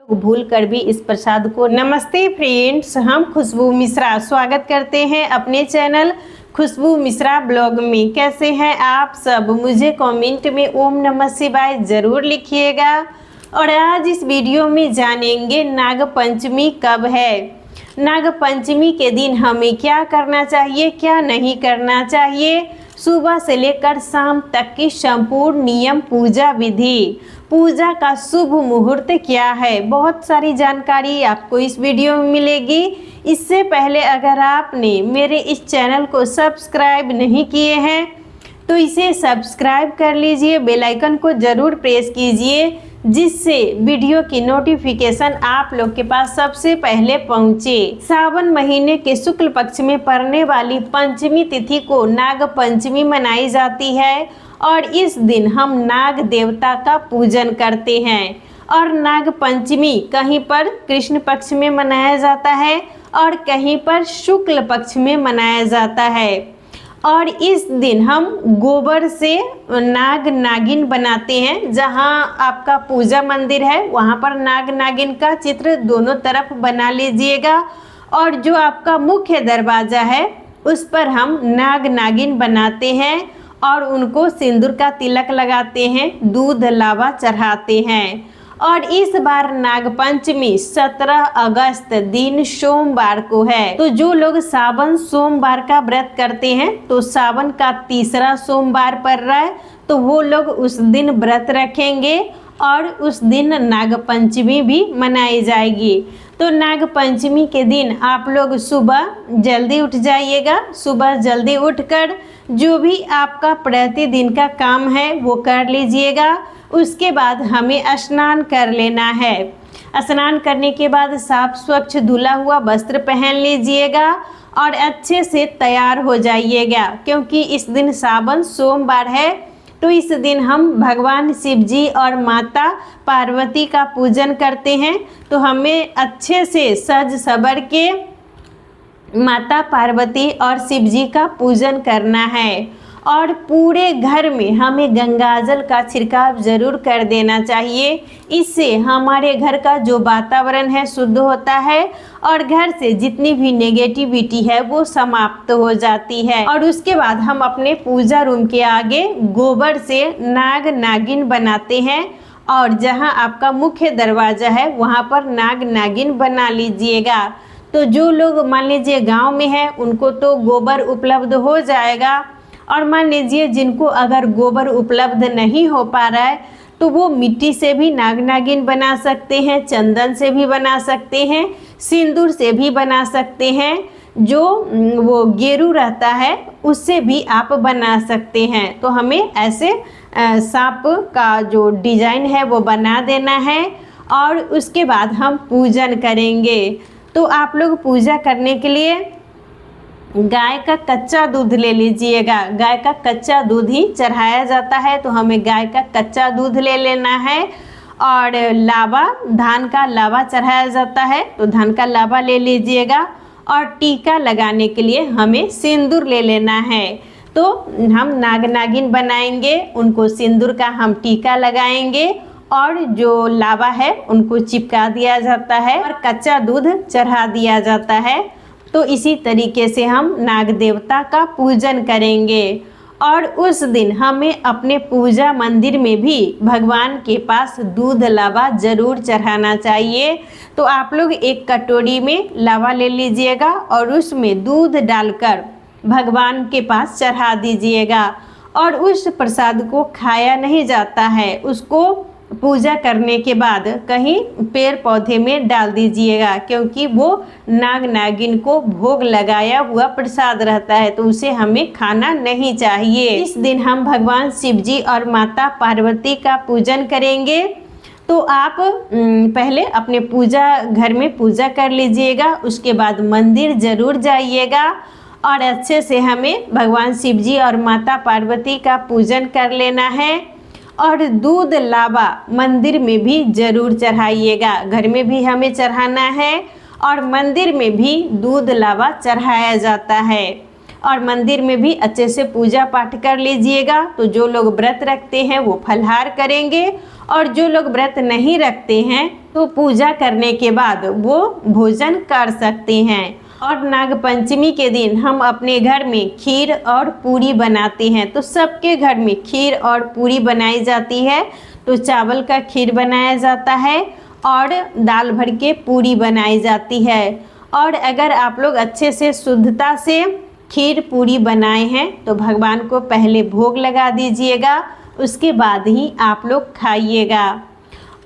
भूल कर भी इस प्रसाद को। नमस्ते फ्रेंड्स, हम खुशबू मिश्रा स्वागत करते हैं अपने चैनल खुशबू मिश्रा ब्लॉग में। कैसे हैं आप सब? मुझे कमेंट में ओम नमः शिवाय ज़रूर लिखिएगा। और आज इस वीडियो में जानेंगे नाग पंचमी कब है, नाग पंचमी के दिन हमें क्या करना चाहिए, क्या नहीं करना चाहिए, सुबह से लेकर शाम तक की संपूर्ण नियम, पूजा विधि, पूजा का शुभ मुहूर्त क्या है, बहुत सारी जानकारी आपको इस वीडियो में मिलेगी। इससे पहले अगर आपने मेरे इस चैनल को सब्सक्राइब नहीं किए हैं तो इसे सब्सक्राइब कर लीजिए, बेल आइकन को ज़रूर प्रेस कीजिए जिससे वीडियो की नोटिफिकेशन आप लोग के पास सबसे पहले पहुंचे। सावन महीने के शुक्ल पक्ष में पड़ने वाली पंचमी तिथि को नाग पंचमी मनाई जाती है और इस दिन हम नाग देवता का पूजन करते हैं। और नाग पंचमी कहीं पर कृष्ण पक्ष में मनाया जाता है और कहीं पर शुक्ल पक्ष में मनाया जाता है। और इस दिन हम गोबर से नाग नागिन बनाते हैं। जहां आपका पूजा मंदिर है वहां पर नाग नागिन का चित्र दोनों तरफ बना लीजिएगा। और जो आपका मुख्य दरवाज़ा है उस पर हम नाग नागिन बनाते हैं और उनको सिंदूर का तिलक लगाते हैं, दूध लावा चढ़ाते हैं। और इस बार नाग पंचमी 17 अगस्त दिन सोमवार को है। तो जो लोग सावन सोमवार का व्रत करते हैं तो सावन का तीसरा सोमवार पड़ रहा है तो वो लोग उस दिन व्रत रखेंगे और उस दिन नाग पंचमी भी मनाई जाएगी। तो नाग पंचमी के दिन आप लोग सुबह जल्दी उठ जाइएगा। सुबह जल्दी उठकर जो भी आपका प्रतिदिन का काम है वो कर लीजिएगा। उसके बाद हमें स्नान कर लेना है। स्नान करने के बाद साफ स्वच्छ धुला हुआ वस्त्र पहन लीजिएगा और अच्छे से तैयार हो जाइएगा, क्योंकि इस दिन सावन सोमवार है। तो इस दिन हम भगवान शिव जी और माता पार्वती का पूजन करते हैं। तो हमें अच्छे से सज सवर के माता पार्वती और शिव जी का पूजन करना है। और पूरे घर में हमें गंगाजल का छिड़काव ज़रूर कर देना चाहिए। इससे हमारे घर का जो वातावरण है शुद्ध होता है और घर से जितनी भी नेगेटिविटी है वो समाप्त हो जाती है। और उसके बाद हम अपने पूजा रूम के आगे गोबर से नाग नागिन बनाते हैं और जहां आपका मुख्य दरवाज़ा है वहां पर नाग नागिन बना लीजिएगा। तो जो लोग मान लीजिए गाँव में है उनको तो गोबर उपलब्ध हो जाएगा, और मान लीजिए जिनको अगर गोबर उपलब्ध नहीं हो पा रहा है तो वो मिट्टी से भी नाग नागिन बना सकते हैं, चंदन से भी बना सकते हैं, सिंदूर से भी बना सकते हैं, जो वो गेरू रहता है उससे भी आप बना सकते हैं। तो हमें ऐसे सांप का जो डिजाइन है वो बना देना है और उसके बाद हम पूजन करेंगे। तो आप लोग पूजा करने के लिए गाय का कच्चा दूध ले लीजिएगा। गाय का कच्चा दूध ही चढ़ाया जाता है तो हमें गाय का कच्चा दूध ले लेना है। और लावा, धान का लावा चढ़ाया जाता है तो धान का लावा ले लीजिएगा। और टीका लगाने के लिए हमें सिंदूर ले लेना है। तो हम नाग नागिन बनाएंगे, उनको सिंदूर का हम टीका लगाएंगे और जो लावा है उनको चिपका दिया जाता है और कच्चा दूध चढ़ा दिया जाता है। तो इसी तरीके से हम नाग देवता का पूजन करेंगे। और उस दिन हमें अपने पूजा मंदिर में भी भगवान के पास दूध लावा ज़रूर चढ़ाना चाहिए। तो आप लोग एक कटोरी में लावा ले लीजिएगा और उसमें दूध डालकर भगवान के पास चढ़ा दीजिएगा। और उस प्रसाद को खाया नहीं जाता है, उसको पूजा करने के बाद कहीं पेड़ पौधे में डाल दीजिएगा, क्योंकि वो नाग नागिन को भोग लगाया हुआ प्रसाद रहता है तो उसे हमें खाना नहीं चाहिए। इस दिन हम भगवान शिव जी और माता पार्वती का पूजन करेंगे। तो आप पहले अपने पूजा घर में पूजा कर लीजिएगा, उसके बाद मंदिर ज़रूर जाइएगा और अच्छे से हमें भगवान शिव जी और माता पार्वती का पूजन कर लेना है। और दूध लावा मंदिर में भी ज़रूर चढ़ाइएगा। घर में भी हमें चढ़ाना है और मंदिर में भी दूध लावा चढ़ाया जाता है। और मंदिर में भी अच्छे से पूजा पाठ कर लीजिएगा। तो जो लोग व्रत रखते हैं वो फलाहार करेंगे और जो लोग व्रत नहीं रखते हैं तो पूजा करने के बाद वो भोजन कर सकते हैं। और नाग पंचमी के दिन हम अपने घर में खीर और पूरी बनाते हैं। तो सबके घर में खीर और पूरी बनाई जाती है। तो चावल का खीर बनाया जाता है और दाल भर के पूरी बनाई जाती है। और अगर आप लोग अच्छे से शुद्धता से खीर पूरी बनाए हैं तो भगवान को पहले भोग लगा दीजिएगा, उसके बाद ही आप लोग खाइएगा।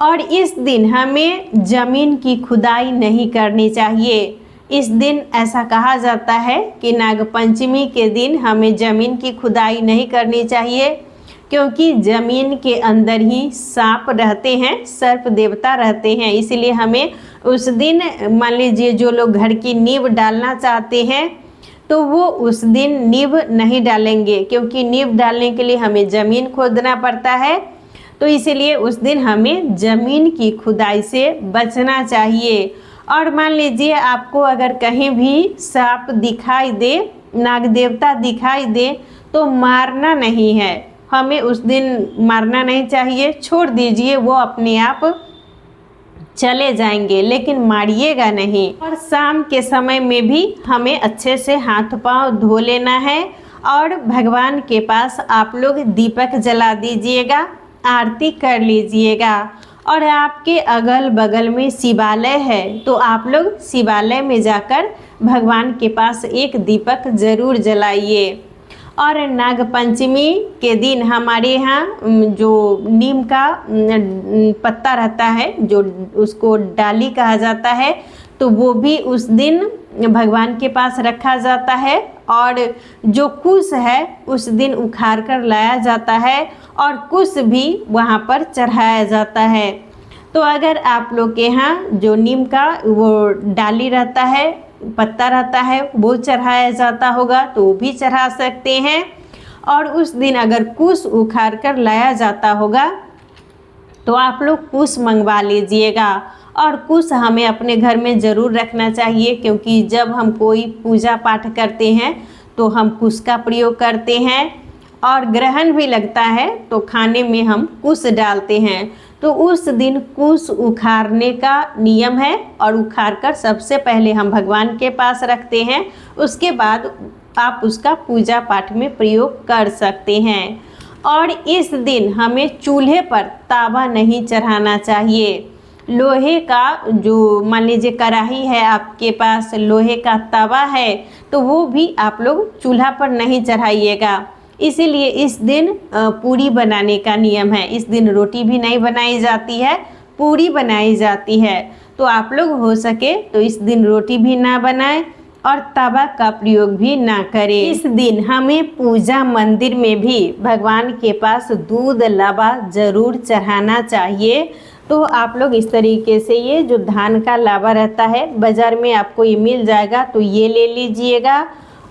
और इस दिन हमें ज़मीन की खुदाई नहीं करनी चाहिए। इस दिन ऐसा कहा जाता है कि नाग पंचमी के दिन हमें ज़मीन की खुदाई नहीं करनी चाहिए, क्योंकि ज़मीन के अंदर ही सांप रहते हैं, सर्प देवता रहते हैं। इसलिए हमें उस दिन, मान लीजिए जो लोग घर की नींव डालना चाहते हैं तो वो उस दिन नींव नहीं डालेंगे, क्योंकि नींव डालने के लिए हमें ज़मीन खोदना पड़ता है। तो इसीलिए उस दिन हमें ज़मीन की खुदाई से बचना चाहिए। और मान लीजिए आपको अगर कहीं भी सांप दिखाई दे, नाग देवता दिखाई दे, तो मारना नहीं है। हमें उस दिन मारना नहीं चाहिए, छोड़ दीजिए, वो अपने आप चले जाएंगे, लेकिन मारिएगा नहीं। और शाम के समय में भी हमें अच्छे से हाथ पांव धो लेना है और भगवान के पास आप लोग दीपक जला दीजिएगा, आरती कर लीजिएगा। और आपके अगल बगल में शिवालय है तो आप लोग शिवालय में जाकर भगवान के पास एक दीपक ज़रूर जलाइए। और नाग पंचमी के दिन हमारे यहाँ जो नीम का पत्ता रहता है, जो उसको डाली कहा जाता है, तो वो भी उस दिन भगवान के पास रखा जाता है। और जो कुश है उस दिन उखाड़ कर लाया जाता है और कुश भी वहाँ पर चढ़ाया जाता है। तो अगर आप लोग के यहाँ जो नीम का वो डाली रहता है, पत्ता रहता है, वो चढ़ाया जाता होगा तो वो भी चढ़ा सकते हैं। और उस दिन अगर कुश उखाड़ कर लाया जाता होगा तो आप लोग कुश मंगवा लीजिएगा। और कुश हमें अपने घर में ज़रूर रखना चाहिए, क्योंकि जब हम कोई पूजा पाठ करते हैं तो हम कुश का प्रयोग करते हैं। और ग्रहण भी लगता है तो खाने में हम कुश डालते हैं। तो उस दिन कुश उखाड़ने का नियम है और उखाड़ कर सबसे पहले हम भगवान के पास रखते हैं, उसके बाद आप उसका पूजा पाठ में प्रयोग कर सकते हैं। और इस दिन हमें चूल्हे पर तावा नहीं चढ़ाना चाहिए। लोहे का जो, मान लीजिए कढ़ाई है आपके पास, लोहे का तवा है, तो वो भी आप लोग चूल्हा पर नहीं चढ़ाइएगा। इसीलिए इस दिन पूरी बनाने का नियम है। इस दिन रोटी भी नहीं बनाई जाती है, पूरी बनाई जाती है। तो आप लोग हो सके तो इस दिन रोटी भी ना बनाएं और तवा का प्रयोग भी ना करें। इस दिन हमें पूजा मंदिर में भी भगवान के पास दूध लावा ज़रूर चढ़ाना चाहिए। तो आप लोग इस तरीके से, ये जो धान का लावा रहता है बाज़ार में आपको ये मिल जाएगा, तो ये ले लीजिएगा।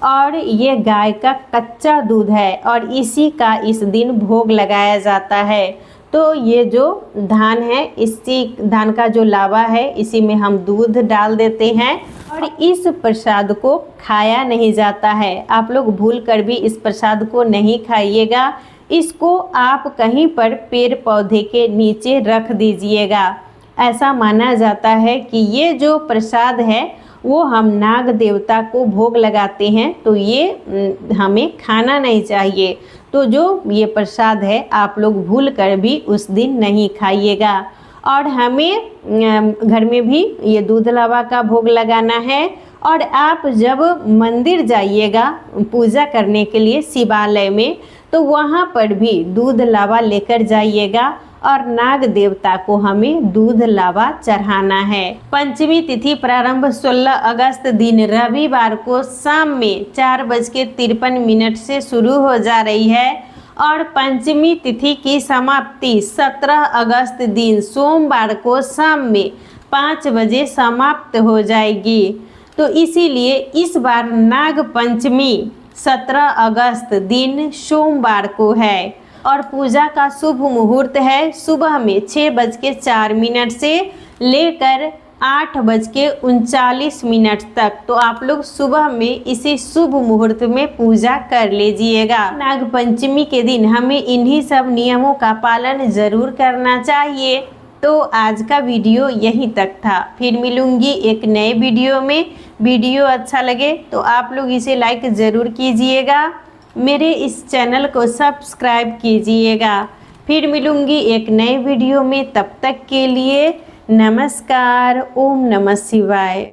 और ये गाय का कच्चा दूध है और इसी का इस दिन भोग लगाया जाता है। तो ये जो धान है, इसी धान का जो लावा है, इसी में हम दूध डाल देते हैं और इस प्रसाद को खाया नहीं जाता है। आप लोग भूल कर भी इस प्रसाद को नहीं खाइएगा। इसको आप कहीं पर पेड़ पौधे के नीचे रख दीजिएगा। ऐसा माना जाता है कि ये जो प्रसाद है वो हम नाग देवता को भोग लगाते हैं, तो ये हमें खाना नहीं चाहिए। तो जो ये प्रसाद है आप लोग भूल कर भी उस दिन नहीं खाइएगा। और हमें घर में भी ये दूध लावा का भोग लगाना है। और आप जब मंदिर जाइएगा पूजा करने के लिए शिवालय में, तो वहाँ पर भी दूध लावा लेकर जाइएगा और नाग देवता को हमें दूध लावा चढ़ाना है। पंचमी तिथि प्रारंभ 16 अगस्त दिन रविवार को शाम में 4:53 से शुरू हो जा रही है और पंचमी तिथि की समाप्ति 17 अगस्त दिन सोमवार को शाम में 5 बजे समाप्त हो जाएगी। तो इसीलिए इस बार नाग पंचमी 17 अगस्त दिन सोमवार को है और पूजा का शुभ मुहूर्त है सुबह में 6:04 से लेकर 8:39 तक। तो आप लोग सुबह में इसी शुभ मुहूर्त में पूजा कर लीजिएगा। नाग पंचमी के दिन हमें इन्हीं सब नियमों का पालन जरूर करना चाहिए, तो आज का वीडियो यहीं तक था। फिर मिलूंगी एक नए वीडियो में। वीडियो अच्छा लगे तो आप लोग इसे लाइक ज़रूर कीजिएगा, मेरे इस चैनल को सब्सक्राइब कीजिएगा। फिर मिलूंगी एक नए वीडियो में, तब तक के लिए नमस्कार। ओम नमः शिवाय।